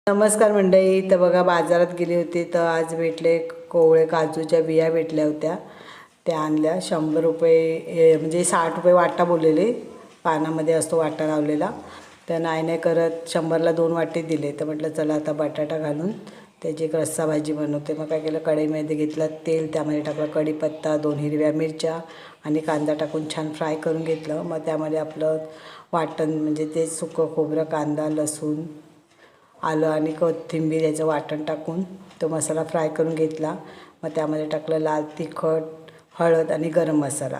नमस्कार मंडळी. तर बघा, बाजारात गेली होती तर आज भेटले कोवळे काजूच्या बिया भेटल्या होत्या. त्या आणल्या. 100 रुपये म्हणजे 60 रुपये वाटा बोललेले. पानामध्ये असतो वाटा लावलेला. तर नाही करत 100ला 2 वाटे दिले. तर म्हटलं चला आता बटाटा घालून त्याची एक रस्सा भाजी बनवते. मग काय केलं, कढईमध्ये घेतलं तेल, त्यामध्ये टाकलं कढीपत्ता, 2 हिरव्या मिरच्या आणि कांदा टाकून छान फ्राय करून घेतलं. मग त्यामध्ये आपलं वाटण म्हणजे ते सुकं खोबरं, कांदा, लसूण, आलं आणि कोथिंबीर याचं वाटण टाकून तो मसाला फ्राय करून घेतला. मग त्यामध्ये टाकलं लाल तिखट, हळद आणि गरम मसाला.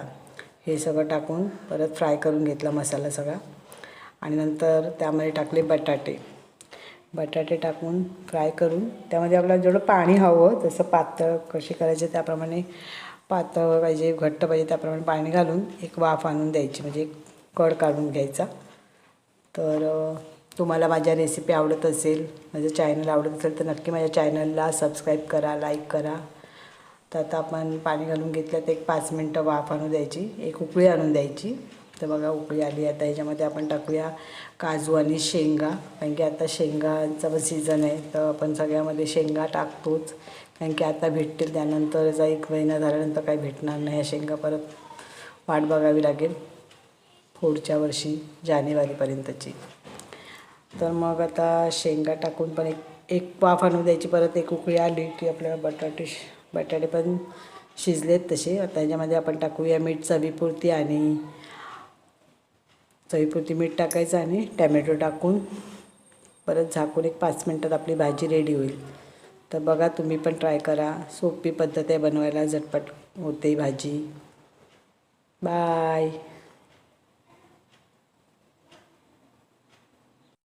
हे सगळं टाकून परत फ्राय करून घेतला मसाला सगळा. आणि नंतर त्यामध्ये टाकले बटाटे टाकून फ्राय करून त्यामध्ये आपल्याला जेवढं पाणी हवं तसं पातळ कशी करायचे त्याप्रमाणे, पातळ पाहिजे घट्ट पाहिजे त्याप्रमाणे पाणी घालून एक वाफ आणून द्यायची, म्हणजे एक कड काढून घ्यायचा. तर तुम्हाला माझ्या रेसिपी आवडत असेल, माझं चॅनल आवडत असेल तर नक्की माझ्या चॅनलला सबस्क्राईब करा, लाईक करा. तर आता आपण पाणी घालून घेतलं तर एक 5 मिनटं वाफ आणू द्यायची, एक उकळी आणून द्यायची. तर बघा उकळी आली. आता ह्याच्यामध्ये आपण टाकूया काजू आणि शेंगा, कारण की आता शेंगाचा पण सीझन आहे. तर आपण सगळ्यामध्ये शेंगा टाकतोच, कारण की आता भेटतील, त्यानंतरचा 1 महिना झाल्यानंतर काही भेटणार नाही. या शेंगा परत वाट बघावी लागेल पुढच्या वर्षी जानेवारीपर्यंतची. तर मग आता शेंगा टाकून पण एक वाफ आणू द्यायची. परत एक उकळी आली की आपल्याला बटाटे पण शिजलेत तसे. आता ह्याच्यामध्ये आपण टाकूया मीठ चवीपुरती, आणि चवीपुरती मीठ टाकायचं आणि टॅमॅटो टाकून परत झाकून एक 5 मिनटात आपली भाजी रेडी होईल. तर बघा, तुम्ही पण ट्राय करा. सोपी पद्धत आहे बनवायला, झटपट होते भाजी. बाय.